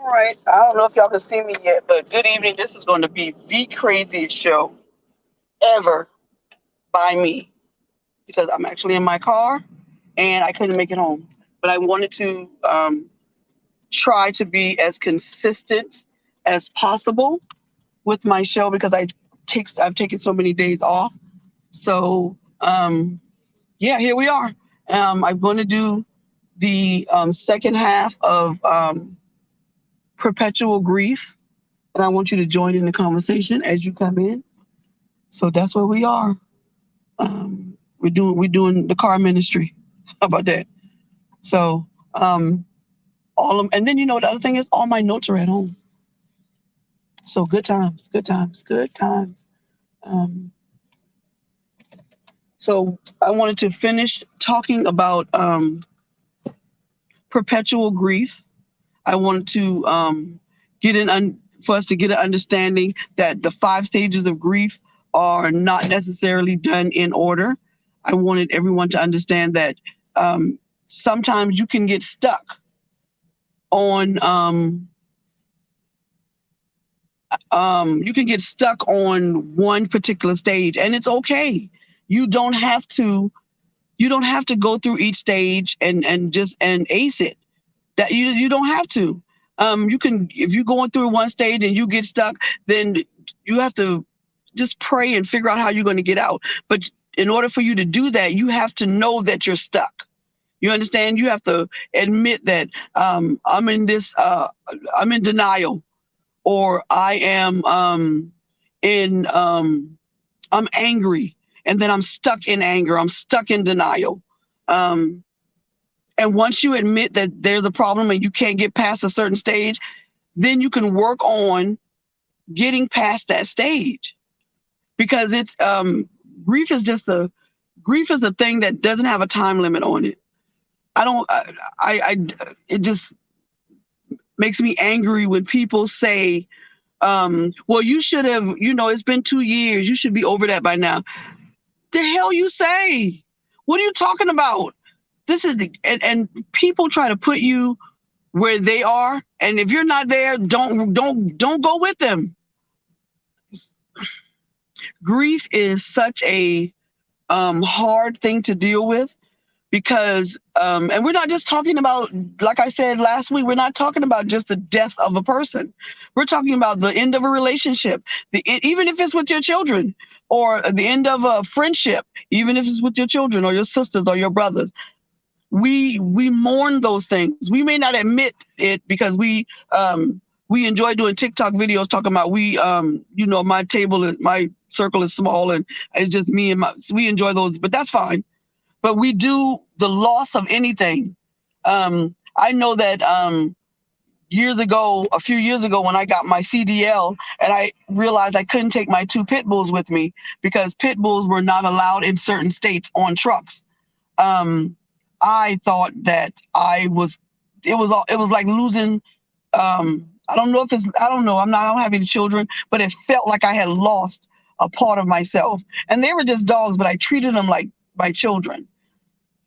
All right. I don't know if y'all can see me yet, but good evening. This is going to be the craziest show ever by me because I'm actually in my car and I couldn't make it home. But I wanted to try to be as consistent as possible with my show because I've taken so many days off. So yeah, here we are. I'm going to do the second half of Perpetual Grief, and I want you to join in the conversation as you come in. So that's where we are. We're doing the car ministry. How about that? So all of, and then the other thing is all my notes are at home. So good times, good times, good times. Um, so I wanted to finish talking about perpetual grief. I wanted to for us to get an understanding that the 5 stages of grief are not necessarily done in order. I wanted everyone to understand that sometimes you can get stuck on one particular stage, and it's okay. You don't have to go through each stage and ace it. That you don't have to. You can, if you're going through one stage and you get stuck, then you have to just pray and figure out how you're going to get out. But in order for you to do that, you have to know that you're stuck. You understand? You have to admit that I'm in this. I'm in denial, or I am in. I'm angry, and then I'm stuck in anger. I'm stuck in denial. Um, and once you admit that there's a problem and you can't get past a certain stage, then you can work on getting past that stage. Because it's grief is just a grief is a thing that doesn't have a time limit on it. I don't I it just makes me angry when people say, well, you should have, it's been 2 years, you should be over that by now. The hell you say? What are you talking about? This is and people try to put you where they are, and if you're not there, don't go with them. Grief is such a hard thing to deal with because and we're not just talking about, like I said last week, we're not talking about just the death of a person. We're talking about the end of a relationship, even if it's with your children, or the end of a friendship, even if it's with your children or your sisters or your brothers. We mourn those things. We may not admit it because we enjoy doing TikTok videos talking about my circle is small and it's just me and we enjoy those, but that's fine. But we do the loss of anything. I know that a few years ago when I got my CDL and I realized I couldn't take my 2 pit bulls with me because pit bulls were not allowed in certain states on trucks. I thought that it was like losing, I don't know. I don't have any children, but it felt like I had lost a part of myself. And they were just dogs, but I treated them like my children.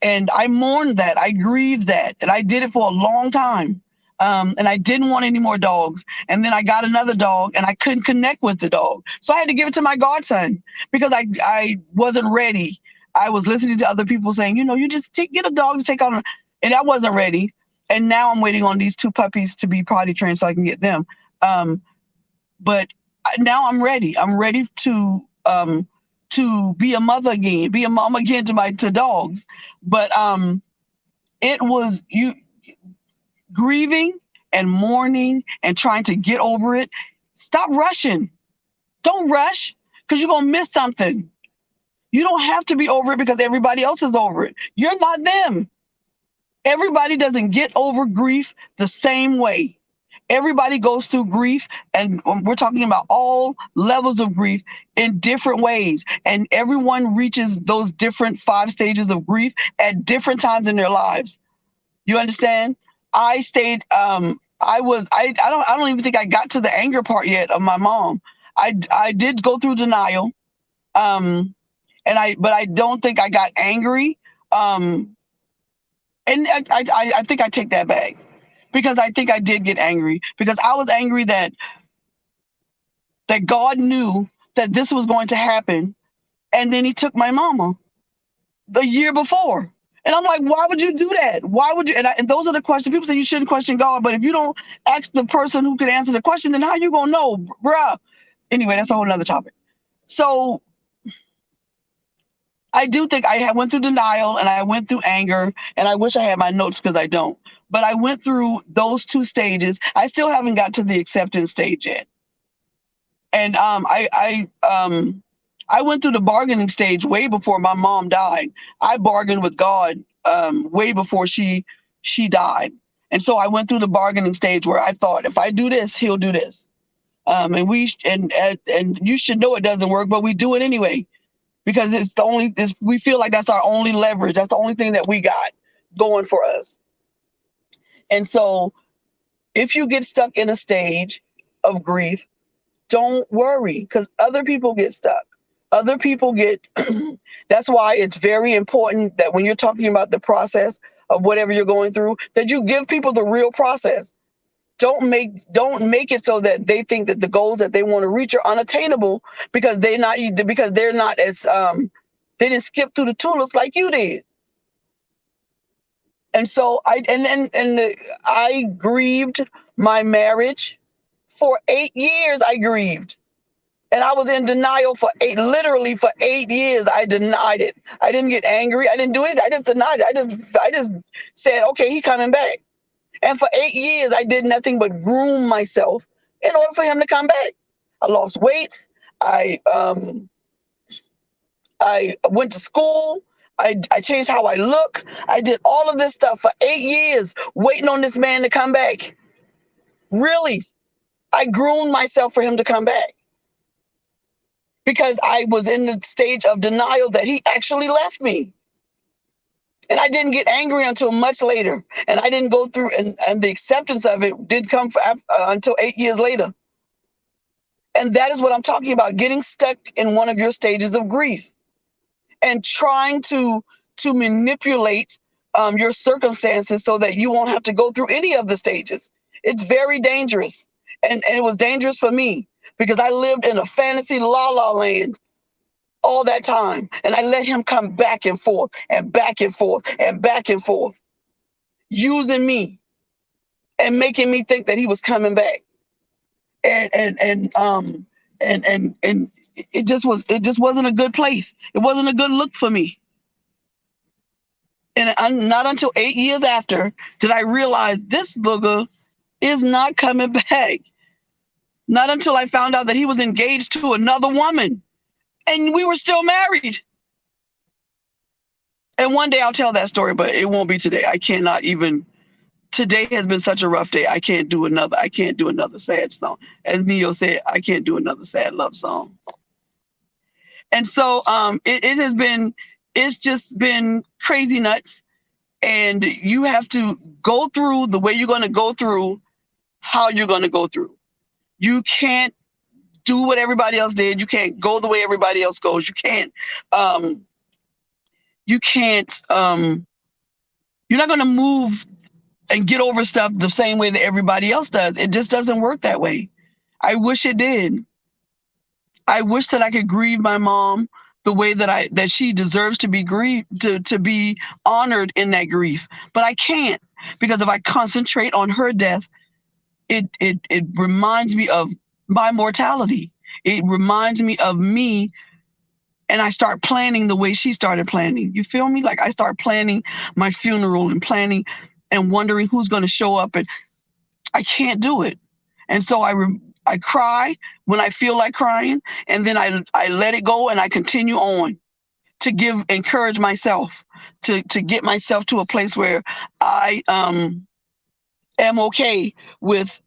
And I mourned that. I grieved that. And I did it for a long time. And I didn't want any more dogs. And then I got another dog and I couldn't connect with the dog. So I had to give it to my godson because I wasn't ready. I was listening to other people saying, you just get a dog to take on. And I wasn't ready. And now I'm waiting on these 2 puppies to be potty trained so I can get them. But now I'm ready. I'm ready to be a mother again, be a mom again to dogs. But it was grieving and mourning and trying to get over it. Stop rushing. Don't rush because you're going to miss something. You don't have to be over it because everybody else is over it. You're not them. Everybody doesn't get over grief the same way. Everybody goes through grief, and we're talking about all levels of grief in different ways. And everyone reaches those different 5 stages of grief at different times in their lives. You understand? I stayed. I don't even think I got to the anger part yet of my mom. I did go through denial, but I don't think I got angry. And I think I take that back. because I think I did get angry, because I was angry that God knew that this was going to happen, and then he took my mama the year before. And I'm like, why would you do that? Why would you? And those are the questions. People say you shouldn't question God, but if you don't ask the person who could answer the question, then how you gonna know, bruh? Anyway, that's a whole nother topic. So I do think I went through denial and I went through anger, and I wish I had my notes because I don't. But I went through those two stages. I still haven't got to the acceptance stage yet. And I went through the bargaining stage way before my mom died. I bargained with God way before she died. And so I went through the bargaining stage where I thought, if I do this, he'll do this. And you should know it doesn't work, but we do it anyway, because we feel like that's our only leverage. That's the only thing that we got going for us. And so if you get stuck in a stage of grief, don't worry, because other people get stuck. Other people get, that's why it's very important that when you're talking about the process of whatever you're going through, that you give people the real process. Don't make it so that they think that the goals that they want to reach are unattainable because they're not as they didn't skip through the tulips like you did. And so I grieved my marriage for 8 years. I grieved. And I was in denial literally for 8 years. I denied it. I didn't get angry. I didn't do anything. I just denied it. I just said, okay, he's coming back. And for 8 years, I did nothing but groom myself in order for him to come back. I lost weight. I went to school. I changed how I look. I did all of this stuff for 8 years, waiting on this man to come back. Really, I groomed myself for him to come back, because I was in the stage of denial that he actually left me. And I didn't get angry until much later. And I didn't go through, and the acceptance of it didn't come until 8 years later. And that is what I'm talking about, getting stuck in one of your stages of grief and trying to manipulate your circumstances so that you won't have to go through any of the stages. It's very dangerous. And it was dangerous for me because I lived in a fantasy la land all that time. And I let him come back and forth and back and forth and back and forth, using me and making me think that he was coming back. And it just wasn't a good place. It wasn't a good look for me. And not until 8 years after did I realize this booger is not coming back. Not until I found out that he was engaged to another woman and we were still married. And one day I'll tell that story, but it won't be today. I cannot even. Today has been such a rough day. I can't do another sad song. As Neo said, I can't do another sad love song. And so it's just been crazy nuts. And you have to go through the way you're going to go through, how you're going to go through. You can't do what everybody else did. You can't go the way everybody else goes. You're not going to move and get over stuff the same way that everybody else does. It just doesn't work that way. I wish it did. I wish that I could grieve my mom the way that she deserves to be grieved, to be honored in that grief. But I can't, because if I concentrate on her death, it reminds me of my mortality. It reminds me of me, and I start planning the way she started planning. You feel me? Like I start planning my funeral and planning and wondering who's going to show up, and I can't do it. And so I cry when I feel like crying, and then I let it go and I continue on to encourage myself, to get myself to a place where I am okay with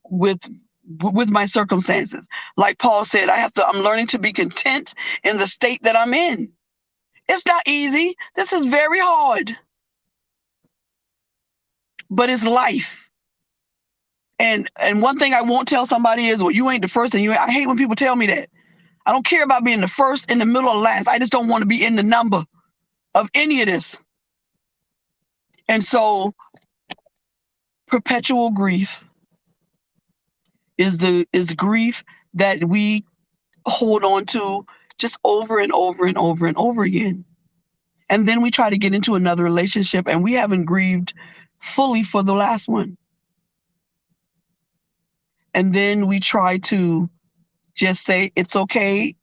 my circumstances. Like Paul said, I'm learning to be content in the state that I'm in. It's not easy. This is very hard, but it's life. And one thing I won't tell somebody is, well, you ain't the first, and I hate when people tell me that. I don't care about being the first, in the middle, or last. I just don't want to be in the number of any of this. And so Perpetual grief is grief that we hold on to just over and over and over and over again. And then we try to get into another relationship and we haven't grieved fully for the last one. And then we try to just say, it's okay,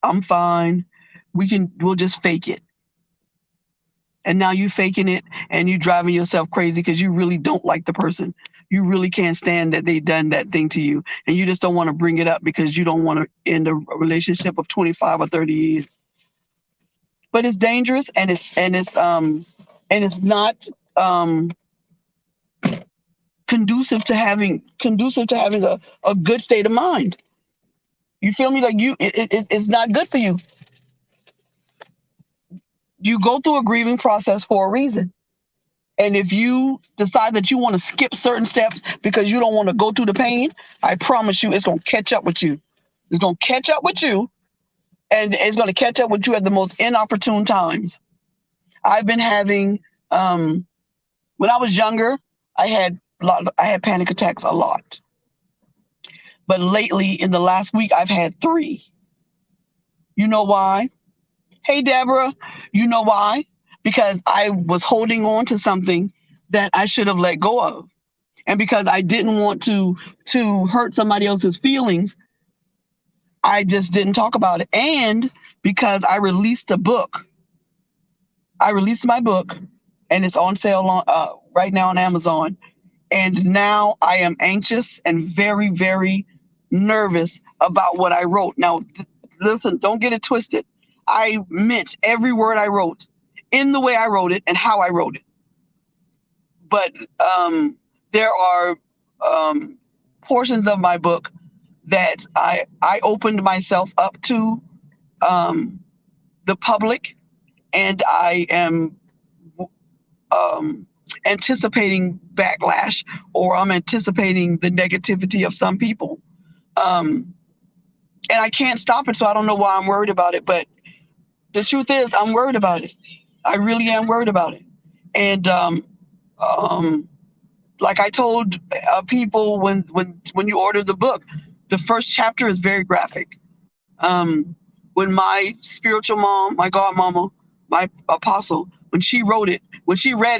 I'm fine. We'll just fake it. And now you faking it and you driving yourself crazy because you really don't like the person. You really can't stand that they done that thing to you. And you just don't want to bring it up because you don't want to end a relationship of 25 or 30 years. But it's dangerous and it's not conducive to having a good state of mind. You feel me? Like it's not good for you. You go through a grieving process for a reason. And if you decide that you want to skip certain steps because you don't want to go through the pain, I promise you it's going to catch up with you. It's going to catch up with you, and it's going to catch up with you at the most inopportune times. I've been having, when I was younger, I had panic attacks a lot. But lately, in the last week, I've had 3. You know why? Hey, Deborah, you know why? Because I was holding on to something that I should have let go of. And because I didn't want to hurt somebody else's feelings, I just didn't talk about it. And because I released a book, I released my book, and it's on sale right now on Amazon. And now I am anxious and very, very nervous about what I wrote. Now, listen, don't get it twisted. I meant every word I wrote in the way I wrote it and how I wrote it. But there are portions of my book that I opened myself up to the public, and I am anticipating backlash, or I'm anticipating the negativity of some people. And I can't stop it, so I don't know why I'm worried about it. But the truth is, I'm worried about it. I really am worried about it. And like I told people when you order the book, the first chapter is very graphic. When my spiritual mom, my godmama, my apostle, when she read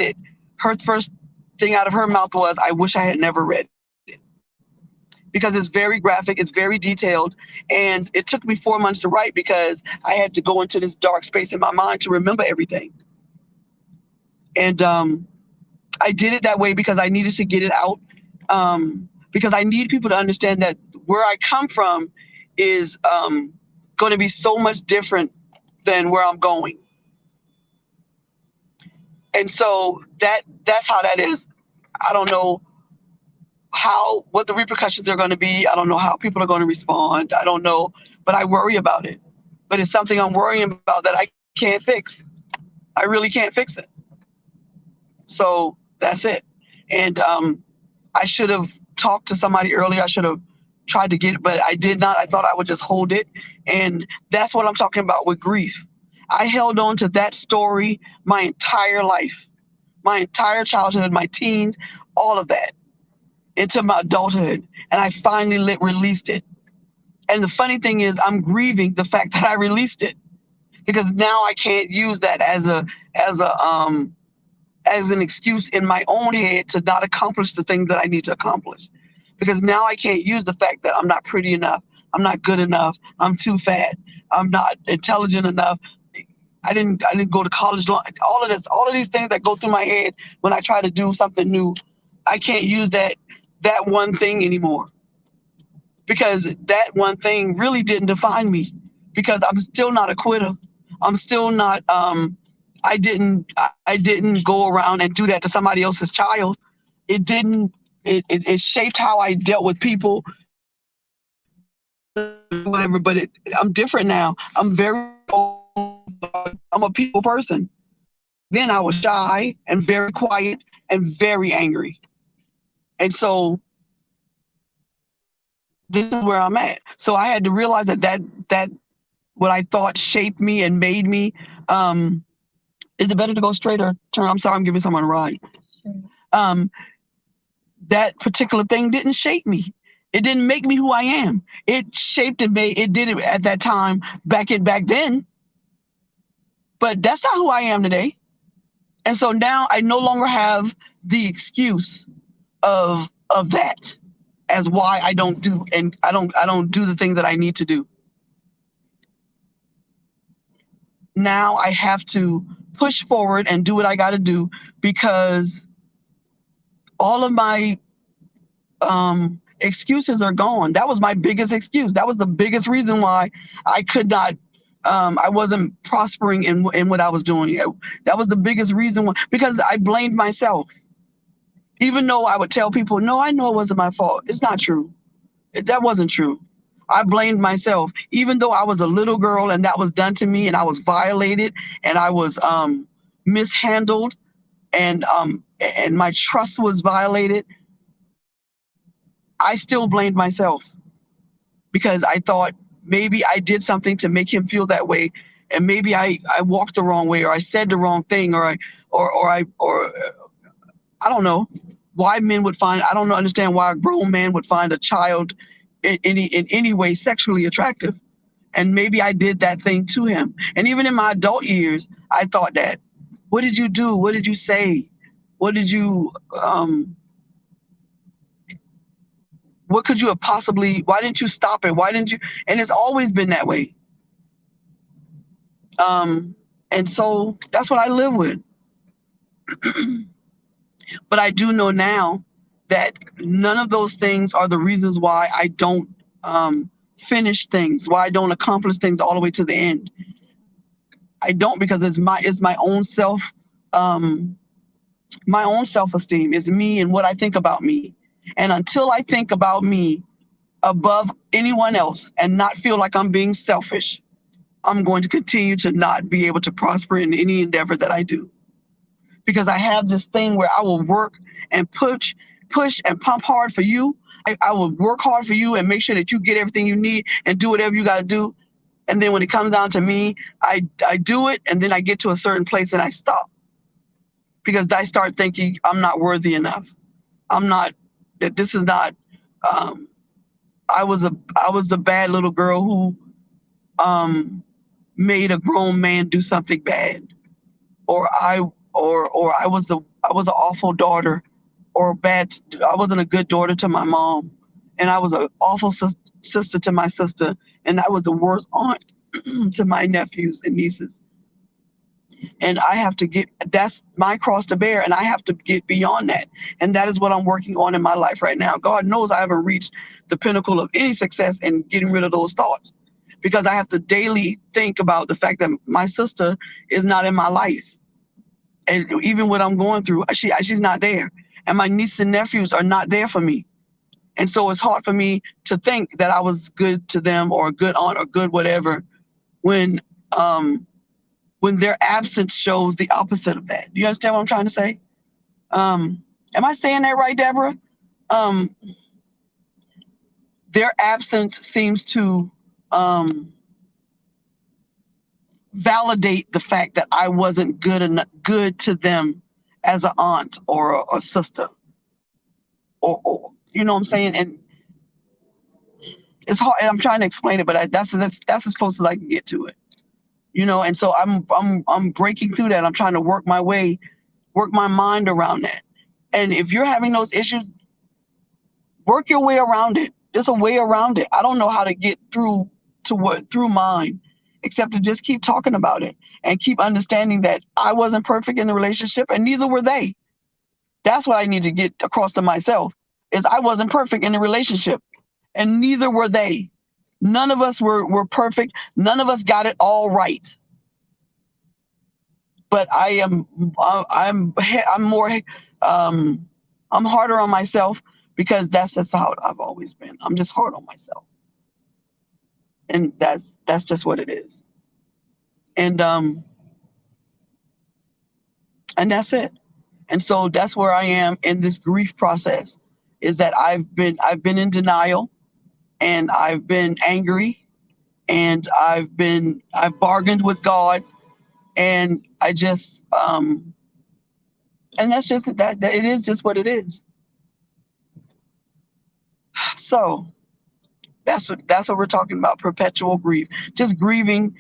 it, her first thing out of her mouth was, "I wish I had never read it." Because it's very graphic, it's very detailed, and it took me 4 months to write because I had to go into this dark space in my mind to remember everything. And I did it that way because I needed to get it out, because I need people to understand that where I come from is going to be so much different than where I'm going. And so that's how that is. I don't know what the repercussions are going to be. I don't know how people are going to respond. I don't know, but I worry about it. But it's something I'm worrying about that I can't fix. I really can't fix it. So that's it. And I should have talked to somebody earlier. I should have tried to get it, but I did not. I thought I would just hold it. And that's what I'm talking about with grief. I held on to that story my entire life, my entire childhood, my teens, all of that, into my adulthood. And I finally released it. And the funny thing is, I'm grieving the fact that I released it, because now I can't use that as an excuse in my own head to not accomplish the things that I need to accomplish. Because now I can't use the fact that I'm not pretty enough, I'm not good enough, I'm too fat, I'm not intelligent enough, I didn't go to college. All of these things that go through my head when I try to do something new, I can't use that one thing anymore, because that one thing really didn't define me, because I'm still not a quitter. I'm still not I didn't go around and do that to somebody else's child. It didn't it shaped how I dealt with people, whatever, but I'm different now. I'm a people person. Back then I was shy and very quiet and very angry. And so this is where I'm at. So I had to realize that what I thought shaped me and made me. Is it better to go straight or turn? I'm sorry, I'm giving someone a ride. that particular thing didn't shape me. It didn't make me who I am. It shaped and made it did it at that time back then. But that's not who I am today. And so now I no longer have the excuse of that as why I don't do the things that I need to do. Now I have to push forward and do what I got to do, because all of my excuses are gone. That was my biggest excuse. That was the biggest reason why I could not. I wasn't prospering in what I was doing. That was the biggest reason why, because I blamed myself. Even though I would tell people, no, I know it wasn't my fault. It's not true. That wasn't true. I blamed myself, even though I was a little girl and that was done to me and I was violated and I was mishandled and my trust was violated. I still blamed myself because I thought maybe I did something to make him feel that way, and maybe I walked the wrong way, or I said the wrong thing, or I don't know why men would find, I don't understand why a grown man would find a child in any way sexually attractive. And maybe I did that thing to him. And even in my adult years, I thought that. What did you do? What did you say? What did you, what could you have possibly, why didn't you stop it? Why didn't you? And it's always been that way. And so that's what I live with. But I do know now that none of those things are the reasons why I don't finish things, why I don't accomplish things all the way to the end. I don't, because it's my own self-esteem. It's me and what I think about me. And until I think about me above anyone else and not feel like I'm being selfish, I'm going to continue to not be able to prosper in any endeavor that I do. Because I have this thing where I will work and push and pump hard for you. I will work hard for you and make sure that you get everything you need and do whatever you got to do. And then when it comes down to me, I do it, and then I get to a certain place and I stop. Because I start thinking I'm not worthy enough. I'm not, that this is not, I was the bad little girl who made a grown man do something bad. Or I was an awful daughter, or I wasn't a good daughter to my mom, and I was an awful sister to my sister, and I was the worst aunt to my nephews and nieces. And I have to that's my cross to bear, and I have to get beyond that. And that is what I'm working on in my life right now. God knows I haven't reached the pinnacle of any success in getting rid of those thoughts, because I have to daily think about the fact that my sister is not in my life. And even what I'm going through, she's not there. And my nieces and nephews are not there for me. And so it's hard for me to think that I was good to them, or a good aunt, or good whatever, when their absence shows the opposite of that. Do you understand what I'm trying to say? Am I saying that right, Deborah? Their absence seems to validate the fact that I wasn't good to them as an aunt or a sister, or you know what I'm saying? And it's hard. I'm trying to explain it, but that's as close as I can get to it. You know, and so I'm breaking through that. I'm trying to work my mind around that. And if you're having those issues, work your way around it. There's a way around it. I don't know how to get through mine, except to just keep talking about it and keep understanding that I wasn't perfect in the relationship, and neither were they. That's what I need to get across to myself, is I wasn't perfect in the relationship, and neither were they. None of us were perfect. None of us got it all right. But I'm more, I'm harder on myself, because that's just how I've always been. I'm just hard on myself. And that's just what it is. And that's it. And so that's where I am in this grief process, is that I've been in denial, and I've been angry, and I've bargained with God, and I just and that's just that it is just what it is. So that's what we're talking about, perpetual grief. Just grieving,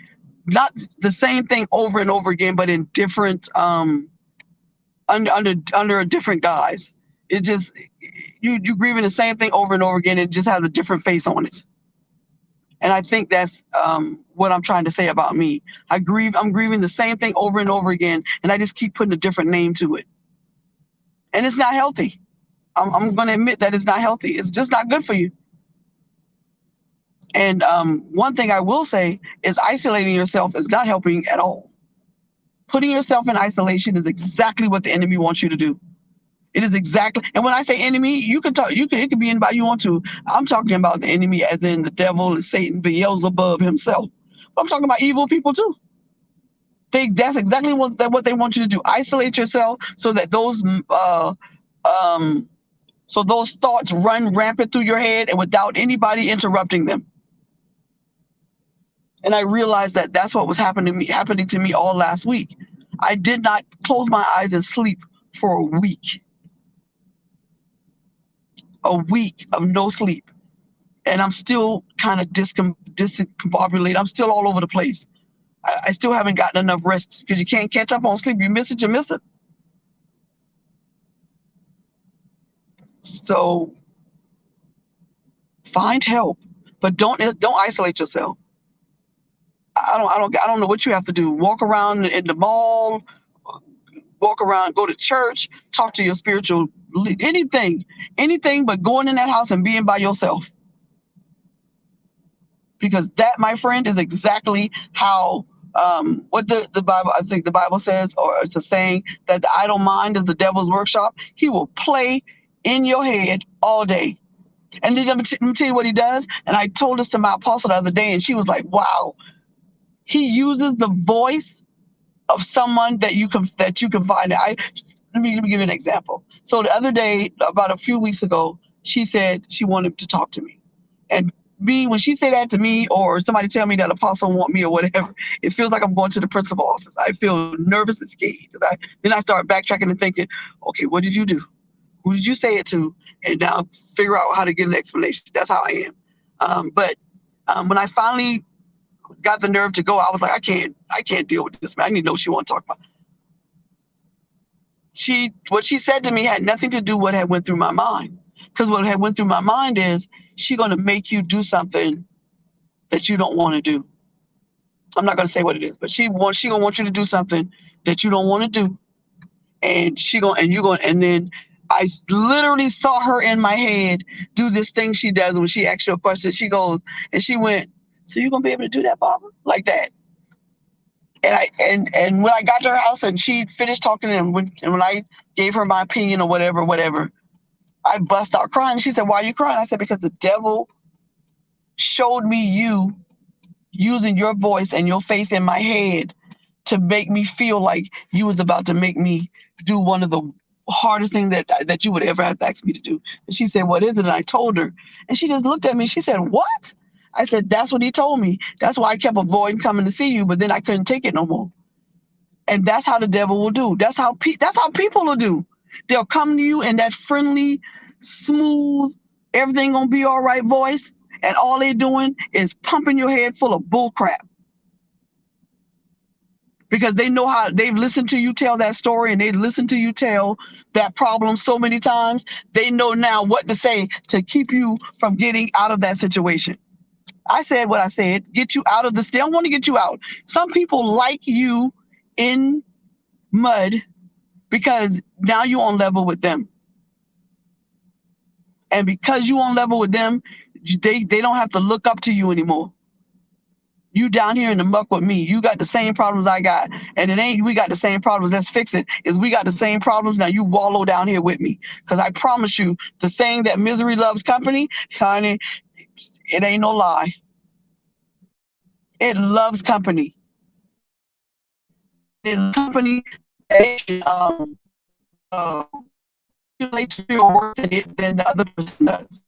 not the same thing over and over again, but in different under a different guise. It just you grieving the same thing over and over again. It just has a different face on it. And I think that's what I'm trying to say about me. I'm grieving the same thing over and over again, and I just keep putting a different name to it. And it's not healthy. I'm going to admit that it's not healthy. It's just not good for you. And one thing I will say is isolating yourself is not helping at all. Putting yourself in isolation is exactly what the enemy wants you to do. It is exactly, and when I say enemy, it could be anybody you want to. I'm talking about the enemy as in the devil and Satan, Beelzebub himself. But I'm talking about evil people too. That's exactly what they want you to do. Isolate yourself so that those thoughts run rampant through your head and without anybody interrupting them. And I realized that that's what was happening to me all last week. I did not close my eyes and sleep for a week. A week of no sleep. And I'm still kind of discombobulated. I'm still all over the place. I still haven't gotten enough rest because you can't catch up on sleep. You miss it, you miss it. So find help, but don't isolate yourself. I don't know what you have to do. Walk around in the mall, walk around, go to church, talk to your spiritual, anything but going in that house and being by yourself. Because that, my friend, is exactly how what the Bible, I think the Bible says, or it's a saying that the idle mind is the devil's workshop. He will play in your head all day. And then let me tell you what he does. And I told this to my apostle the other day, and she was like, wow. He uses the voice of someone that you can find. Let me give you an example. So the other day, about a few weeks ago, she said she wanted to talk to me. And when she said that to me, or somebody tell me that apostle want me or whatever, it feels like I'm going to the principal office. I feel nervous and scared. Then I start backtracking and thinking, okay, what did you do? Who did you say it to? And now figure out how to get an explanation. That's how I am. But when I finally got the nerve to go, I was like, I can't deal with this, man. I need to know what she want to talk about. What she said to me had nothing to do with what had went through my mind. Because what had went through my mind is she's going to make you do something that you don't want to do. I'm not going to say what it is, but she going to want you to do something that you don't want to do. And and then I literally saw her in my head do this thing she does when she asks you a question. She goes, and she went, so you're going to be able to do that, Barbara? Like that. And when I got to her house and she finished talking, and when I gave her my opinion or whatever, I bust out crying. She said, why are you crying? I said, because the devil showed me you using your voice and your face in my head to make me feel like you was about to make me do one of the hardest things that you would ever have to ask me to do. And she said, what is it? And I told her. And she just looked at me. She said, what? I said, that's what he told me. That's why I kept avoiding coming to see you, but then I couldn't take it no more. And that's how the devil will do. That's how people will do. They'll come to you in that friendly, smooth, everything gonna be all right voice, and all they're doing is pumping your head full of bull crap. Because they know how they've listened to you tell that story, and they listened to you tell that problem so many times. They know now what to say to keep you from getting out of that situation. I said what I said, get you out of this. They don't want to get you out. Some people like you in mud because now you're on level with them. And because you're on level with them, they don't have to look up to you anymore. You down here in the muck with me. You got the same problems I got. And it ain't we got the same problems, let's fix it. Is we got the same problems, now you wallow down here with me. Because I promise you, the saying that misery loves company, honey, it ain't no lie. It loves company. It loves company that relates to feel worse than it than the other person does.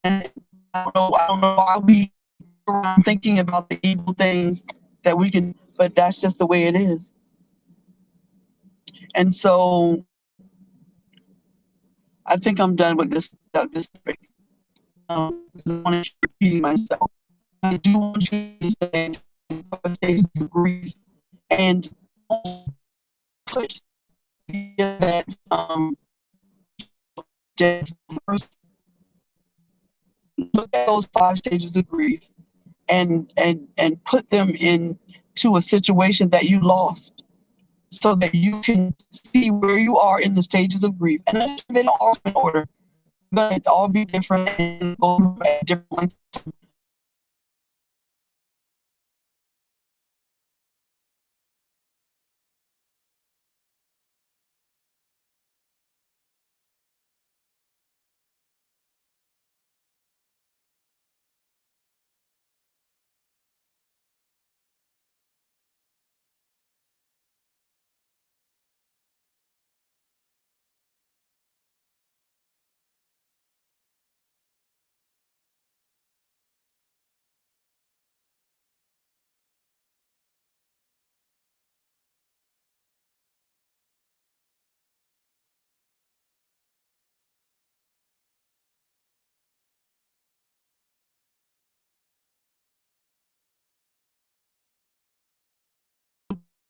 And I don't know why we go around thinking about the evil things that we can, but that's just the way it is. And so I think I'm done with this topic. I want to keep repeating myself. I do want you to understand the stages of grief and put that first, look at those 5 stages of grief and put them into a situation that you lost, so that you can see where you are in the stages of grief. And they don't all in order, but it all be different and go at different lengths.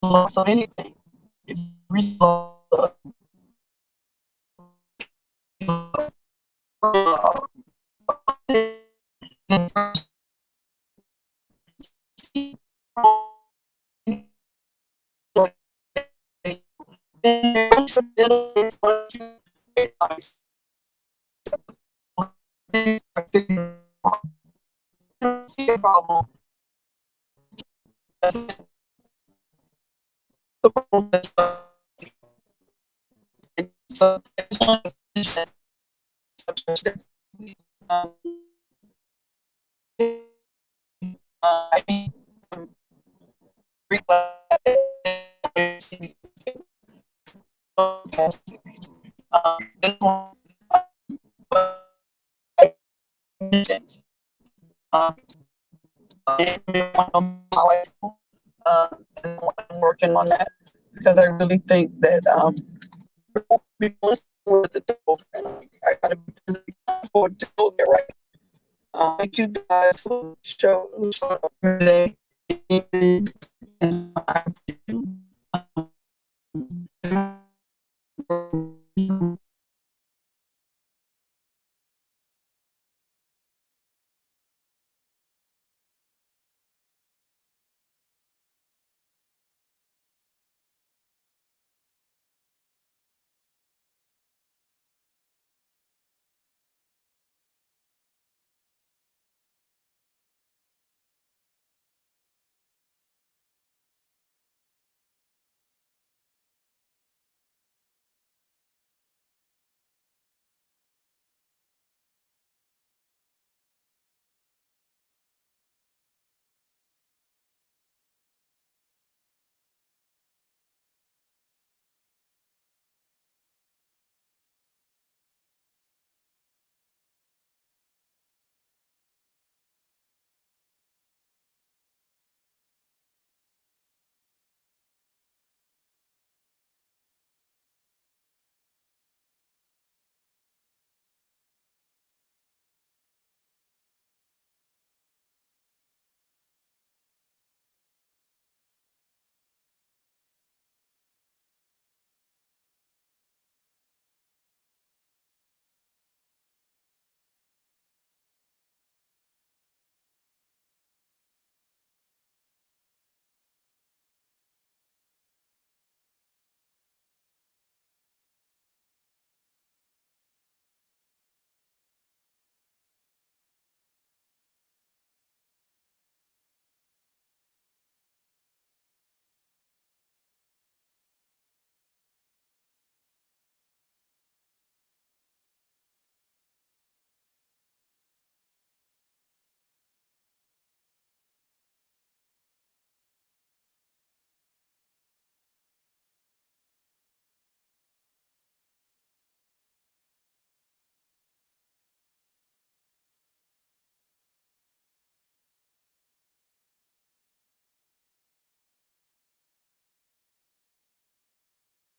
Loss of anything. It's loss of see a problem. That's the problem. And so I just want to finish that subject. Um, I mean, I'm very glad that see this one, but I mentioned, um, I don't know how I feel, and I'm working on that, because I really think that people with the devil, and I gotta be busy afford to go there, right? Thank you guys for the show up today, and I